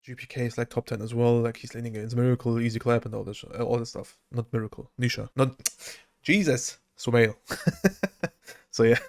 GPK is like top 10 as well. Like he's laning against Miracle, Easy Clap, and all this stuff. Not Miracle, Nisha. Not Jesus, Sumail. So yeah.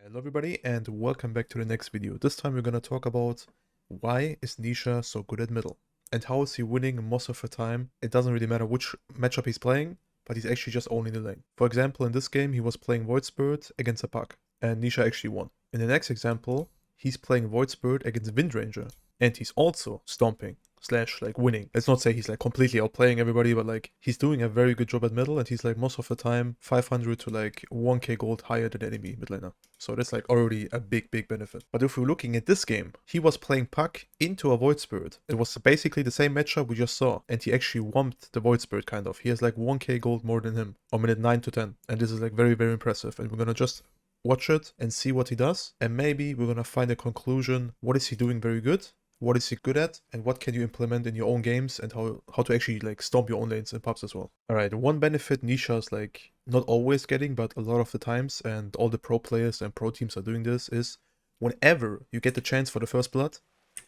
Hello everybody, and welcome back to the next video. This time we're gonna talk about why is Nisha so good at middle, and how is he winning most of the time. It doesn't really matter which matchup he's playing, but he's actually just owning the lane. For example, in this game he was playing Void Spirit against a Puck, and Nisha actually won. In the next example, he's playing Void Spirit against Wind Ranger, and he's also stomping slash like winning. Let's not say he's like completely outplaying everybody, but like he's doing a very good job at middle, and he's like most of the time 500 to like 1k gold higher than the enemy mid laner. So that's like already a big benefit. But if we're looking at this game, he was playing Puck into a Void Spirit. It was basically the same matchup we just saw, and he actually whumped the Void Spirit kind of. He has like 1k gold more than him on minute 9 to 10, and this is like very impressive. And we're gonna just watch it and see what he does, and maybe we're gonna find a conclusion. What is he doing very good? What is he good at, and what can you implement in your own games, and how to actually like stomp your own lanes in pubs as well. Alright, one benefit Nisha is like not always getting, but a lot of the times, and all the pro players and pro teams are doing this, is whenever you get the chance for the first blood,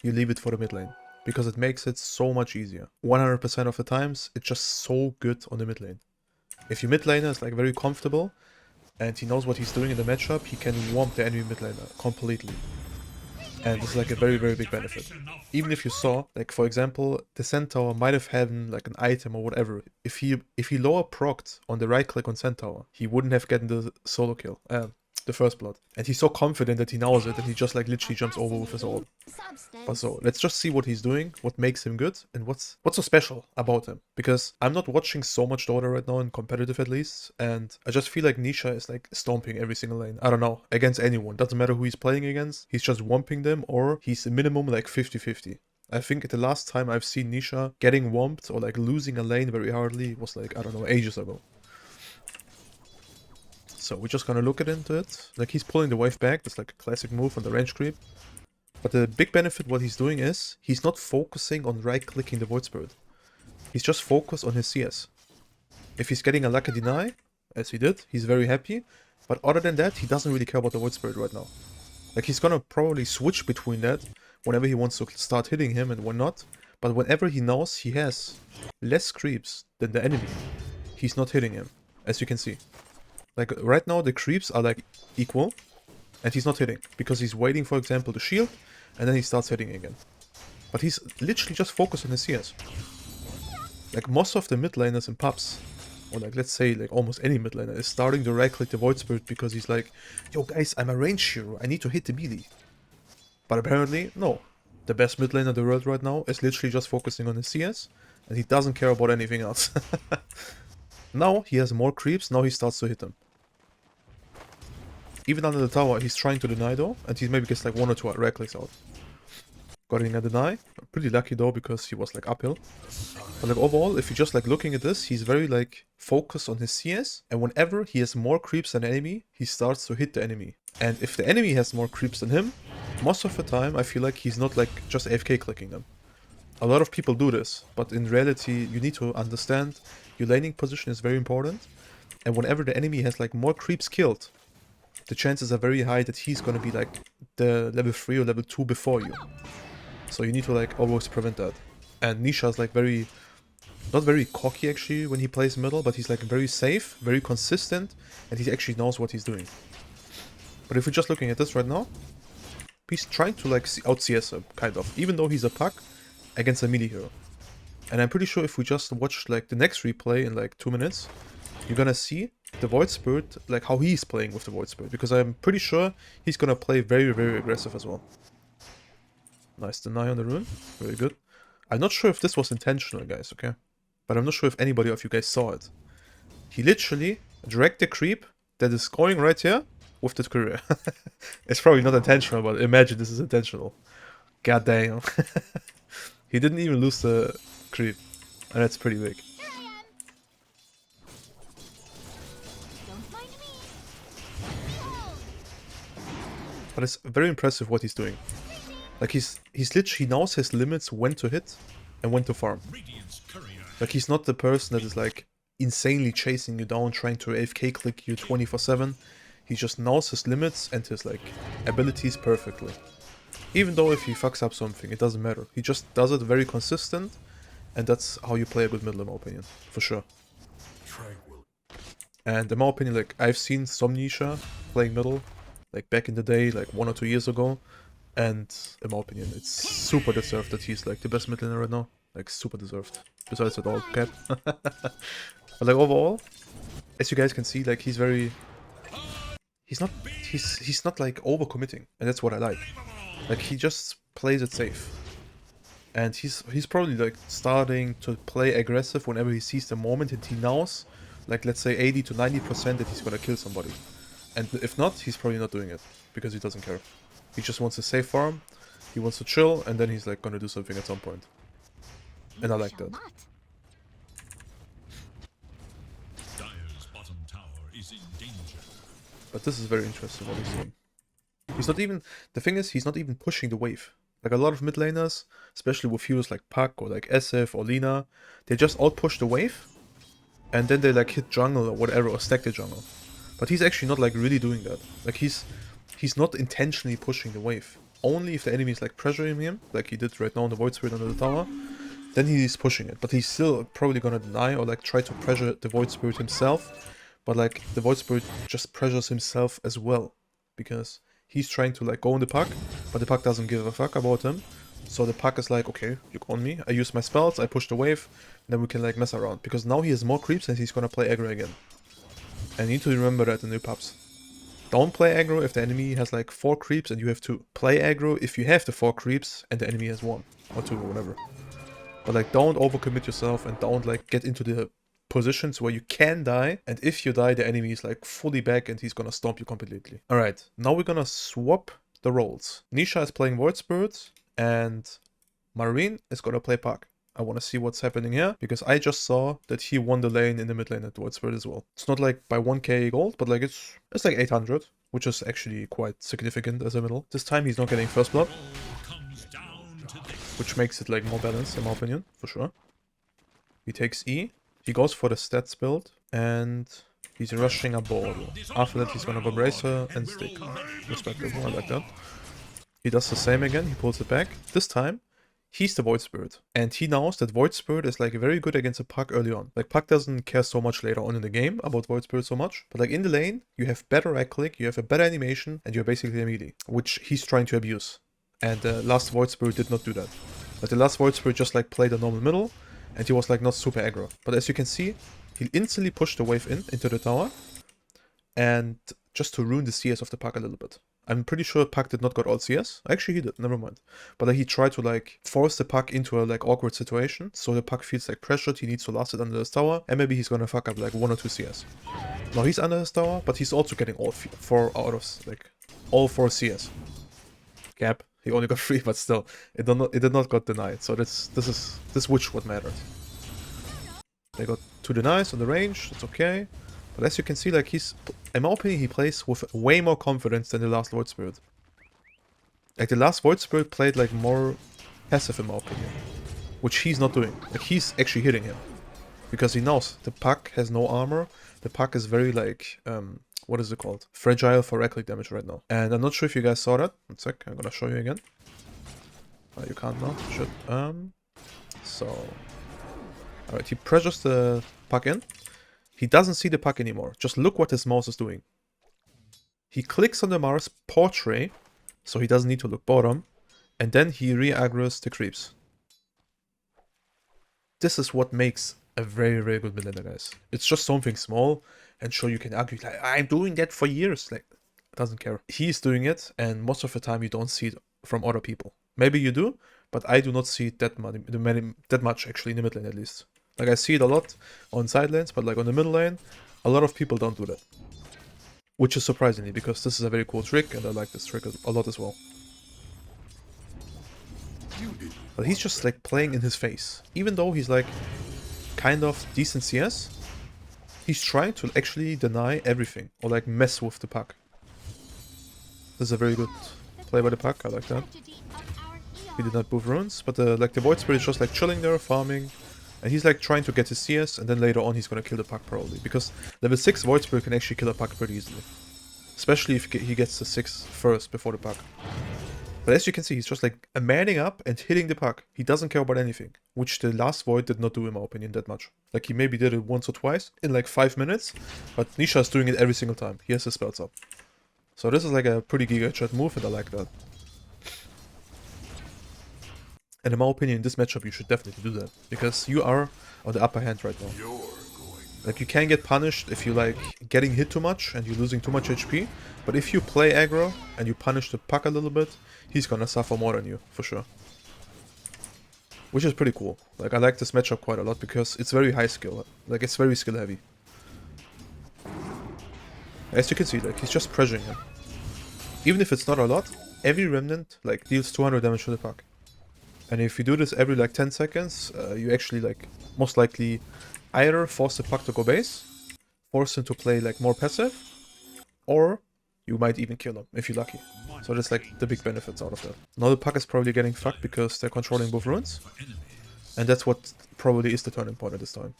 you leave it for the mid lane, because it makes it so much easier. 100% of the times, it's just so good on the mid lane. If your mid laner is like very comfortable, and he knows what he's doing in the matchup, he can womp the enemy mid laner completely. And this is like a very big benefit. Even if you saw, like for example, the Centaur might have had like an item or whatever. If he lower procced on the right click on Centaur, he wouldn't have gotten the solo kill, the first blood. And he's so confident that he knows it, and he just like literally jumps over with his ult. But so let's just see what he's doing, what makes him good, and what's so special about him. Because I'm not watching so much Dota right now, in competitive at least, and I just feel like Nisha is like stomping every single lane. I don't know, against anyone. Doesn't matter who he's playing against, he's just whumping them, or he's a minimum like 50-50. I think the last time I've seen Nisha getting whumped or like losing a lane very hardly was like, I don't know, ages ago. So we're just gonna look into it. Like he's pulling the wave back, that's like a classic move on the range creep. But the big benefit what he's doing is, he's not focusing on right-clicking the Void Spirit. He's just focused on his CS. If he's getting a lucky deny, as he did, he's very happy. But other than that, he doesn't really care about the Void Spirit right now. Like he's gonna probably switch between that whenever he wants to start hitting him and when not. But whenever he knows he has less creeps than the enemy, he's not hitting him, as you can see. Like right now the creeps are like equal, and he's not hitting, because he's waiting, for example, to shield, and then he starts hitting again. But he's literally just focused on his CS. Like most of the mid laners in pubs, or like let's say like almost any mid laner, is starting to right click the Void Spirit because he's like, yo guys, I'm a range hero, I need to hit the melee. But apparently, no. The best mid laner in the world right now is literally just focusing on his CS, and he doesn't care about anything else. Now he has more creeps, now he starts to hit them. Even under the tower, he's trying to deny though, and he maybe gets like 1 or 2 red clicks out. Getting a deny. Pretty lucky though, because he was like uphill. But like overall, if you're just like looking at this, he's very like focused on his CS, and whenever he has more creeps than the enemy, he starts to hit the enemy. And if the enemy has more creeps than him, most of the time I feel like he's not like just AFK clicking them. A lot of people do this, but in reality you need to understand your laning position is very important, and whenever the enemy has like more creeps killed, the chances are very high that he's gonna be like the level 3 or level 2 before you. So you need to like always prevent that. And Nisha is like not very cocky actually when he plays middle, but he's like very safe, very consistent, and he actually knows what he's doing. But if we're just looking at this right now, he's trying to like out CS him, kind of, even though he's a Puck against a melee hero. And I'm pretty sure if we just watch like the next replay in like 2 minutes, you're gonna see the Void Spirit, like how he's playing with the Void Spirit, because I'm pretty sure he's gonna play very aggressive as well. Nice deny on the rune, very good. I'm not sure if this was intentional, guys, okay? But I'm not sure if anybody of you guys saw it. He literally dragged the creep that is going right here with the career. It's probably not intentional, but imagine this is intentional. God damn. He didn't even lose the creep, and that's pretty big. But it's very impressive what he's doing. Like he's literally, he knows his limits, when to hit and when to farm. Like he's not the person that is like insanely chasing you down, trying to AFK click you 24/7. He just knows his limits and his like abilities perfectly. Even though if he fucks up something, it doesn't matter. He just does it very consistent, and that's how you play a good middle in my opinion, for sure. And in my opinion, like, I've seen some Nisha playing middle, like back in the day, like 1 or 2 years ago, and in my opinion, it's super deserved that he's like the best mid laner right now. Like, super deserved. Besides that all cap. But like overall, as you guys can see, like, he's very... He's not like overcommitting, and that's what I like. Like, he just plays it safe. And he's probably like starting to play aggressive whenever he sees the moment, and he knows, like, let's say 80 to 90% that he's gonna kill somebody. And if not, he's probably not doing it, because he doesn't care. He just wants a safe farm, he wants to chill, and then he's like gonna do something at some point. And I like that. But this is very interesting what he's doing. He's not even... The thing is, he's not even pushing the wave. Like a lot of mid laners, especially with heroes like Puck or like SF or Lina, they just all push the wave, and then they like hit jungle or whatever, or stack the jungle. But he's actually not like really doing that. Like he's not intentionally pushing the wave. Only if the enemy is like pressuring him, like he did right now on the Void Spirit under the tower, then he's pushing it. But he's still probably gonna deny or like try to pressure the Void Spirit himself. But like the Void Spirit just pressures himself as well, because he's trying to like go on the Puck, but the Puck doesn't give a fuck about him. So the Puck is like, okay, you go on me, I use my spells, I push the wave, and then we can like mess around. Because now he has more creeps and he's gonna play aggro again. And you need to remember that in new pubs. Don't play aggro if the enemy has like 4 creeps and you have 2. Play aggro if you have the 4 creeps and the enemy has 1 or 2 or whatever. But like, don't overcommit yourself and don't like get into the positions where you can die, and if you die, the enemy is like fully back and he's gonna stomp you completely. Alright, now we're gonna swap the roles. Nisha is playing Void Spirit and Marine is gonna play Puck. I wanna see what's happening here, because I just saw that he won the lane in the mid lane at Void Spirit as well. It's not like by 1k gold, but like it's like 800, which is actually quite significant as a middle. This time he's not getting first blood, which makes it like more balanced in my opinion, for sure. He takes E. He goes for the stats build, and he's rushing a ball. After that, he's gonna go Bracer and Stick. Respectable, I like that. He does the same again, he pulls it back. This time, he's the Void Spirit. And he knows that Void Spirit is like very good against a Puck early on. Like, Puck doesn't care so much later on in the game about Void Spirit so much. But like in the lane, you have better right click, you have a better animation, and you're basically a melee, which he's trying to abuse. And the last Void Spirit did not do that. But the last Void Spirit just like played a normal middle, and he was like not super aggro. But as you can see, he instantly pushed the wave into the tower, and just to ruin the CS of the Puck a little bit. I'm pretty sure Puck did not got all CS. Actually he did, never mind. But like, he tried to like force the Puck into a like awkward situation, so the Puck feels like pressured, he needs to last it under his tower, and maybe he's gonna fuck up like 1 or 2 CS. Now he's under his tower, but he's also getting all 4 out of like all 4 CS. Gap. He only got 3, but still, it did not got denied. So this which what matters. They got 2 denies on the range. It's okay. But as you can see, like in my opinion, he plays with way more confidence than the last Void Spirit. Like the last Void Spirit played like more passive in my opinion, which he's not doing. Like he's actually hitting him, because he knows the Puck has no armor. The Puck is very like what is it called? Fragile for right click damage right now. And I'm not sure if you guys saw that. One sec, I'm gonna show you again. You can't now. Shit. So. Alright, he pressures the Puck in. He doesn't see the Puck anymore. Just look what his mouse is doing. He clicks on the Mars portrait, so he doesn't need to look bottom. And then he re-aggroes the creeps. This is what makes a very, very good mid laner, guys. It's just something small, and sure, you can argue, like, I'm doing that for years. Like, doesn't care. He's doing it, and most of the time you don't see it from other people. Maybe you do, but I do not see it that much actually in the mid lane at least. Like, I see it a lot on side lanes, but like on the middle lane, a lot of people don't do that. Which is surprisingly, because this is a very cool trick, and I like this trick a lot as well. But he's just like playing in his face. Even though he's like kind of decent CS, he's trying to actually deny everything, or like mess with the Puck. This is a very good play by the Puck, I like that. He did not move runes, but like the Void Spirit is just like chilling there, farming. And he's like trying to get his CS, and then later on he's gonna kill the Puck probably. Because level 6 Void Spirit can actually kill a Puck pretty easily. Especially if he gets the 6 first before the Puck. But as you can see, he's just like manning up and hitting the puck. He doesn't care about anything, which the last Void did not do, in my opinion, that much. Like, he maybe did it once or twice in like 5 minutes, but Nisha is doing it every single time. He has his spells up. So this is like a pretty giga chat move, and I like that. And in my opinion, in this matchup, you should definitely do that, because you are on the upper hand right now. Like, you can get punished if you like getting hit too much and you're losing too much HP, but if you play aggro and you punish the puck a little bit, he's gonna suffer more than you, for sure. Which is pretty cool. Like, I like this matchup quite a lot because it's very high skill. Like, it's very skill heavy. As you can see, like, he's just pressuring him. Even if it's not a lot, every remnant like deals 200 damage to the puck. And if you do this every like 10 seconds, you actually like most likely either force the puck to go base, force him to play like more passive, or you might even kill him if you're lucky. So that's like the big benefits out of that. Now the puck is probably getting fucked because they're controlling both runes. And that's what probably is the turning point at this time.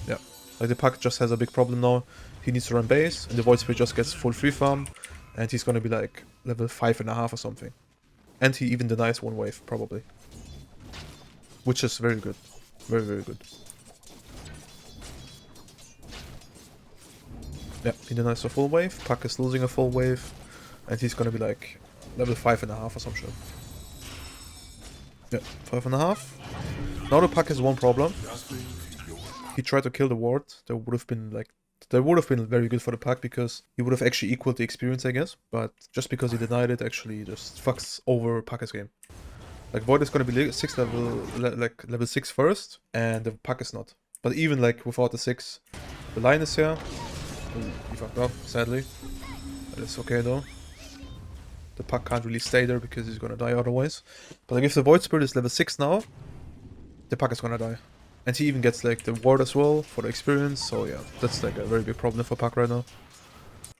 Yeah. Like, the puck just has a big problem now. He needs to run base, and the Void Spirit just gets full free farm, and he's gonna be like level 5.5 or something. And he even denies one wave, probably. Which is very good. Very, very good. Yeah, he denies a full wave, puck is losing a full wave, and he's gonna be like level 5.5 or some shit. Yeah, 5.5. Now the puck has one problem. He tried to kill the ward. That would have been very good for the puck, because he would have actually equaled the experience, I guess. But just because he denied it, actually just fucks over Puck's game. Like, Void is gonna be level 6 first, and the puck is not. But even like without the 6, the line is here. Ooh, he fucked up, sadly. But it's okay though. The puck can't really stay there because he's gonna die otherwise. But like, if the Void Spirit is level 6 now, the puck is gonna die. And he even gets like the ward as well for the experience, so yeah, that's like a very big problem for Puck right now.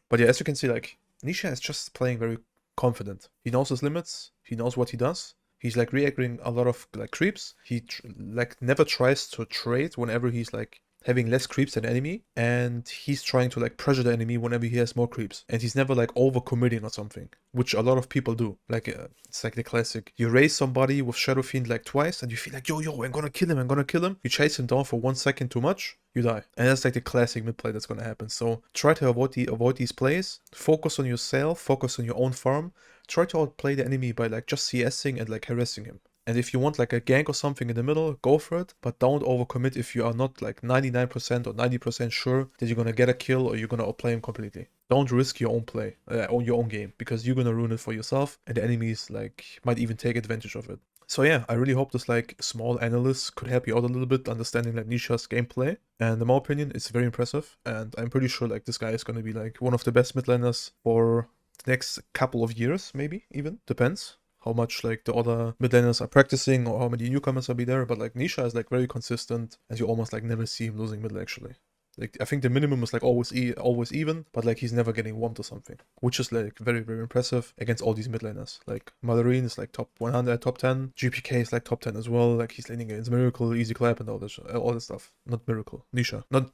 But yeah, as you can see, like, Nisha is just playing very confident. He knows his limits, he knows what he does. He's like reacting a lot of like creeps. He like never tries to trade whenever he's like having less creeps than enemy, and he's trying to like pressure the enemy whenever he has more creeps, and he's never like over committing or something, which a lot of people do. Like, it's like the classic, you raise somebody with Shadow Fiend like twice and you feel like, yo, I'm gonna kill him, you chase him down for 1 second too much, you die. And that's like the classic mid play that's gonna happen. So try to avoid these plays, focus on yourself, focus on your own farm, try to outplay the enemy by like just CSing and like harassing him. And if you want like a gank or something in the middle, go for it, but don't overcommit if you are not like 99% or 90% sure that you're gonna get a kill or you're gonna outplay him completely. Don't risk your own play, on your own game, because you're gonna ruin it for yourself, and the enemies like might even take advantage of it. So yeah, I really hope this like small analysis could help you out a little bit understanding like Nisha's gameplay. And in my opinion, it's very impressive, and I'm pretty sure like this guy is gonna be like one of the best mid laners for the next couple of years, maybe even, depends how much like the other mid laners are practicing or how many newcomers will be there. But like, Nisha is like very consistent, and you almost like never see him losing mid actually. Like, I think the minimum is like always even, but like he's never getting whomped or something, which is like very, very impressive against all these mid laners. Like, Malarine is like top 100, top 10. GPK is like top 10 as well. Like, he's laning against Miracle, Easy Clap, and all this stuff. Not Miracle, Nisha. Not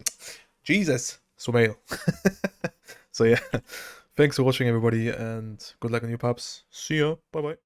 Jesus, Sumail. So yeah, thanks for watching everybody, and good luck on your pubs. See ya. Bye bye.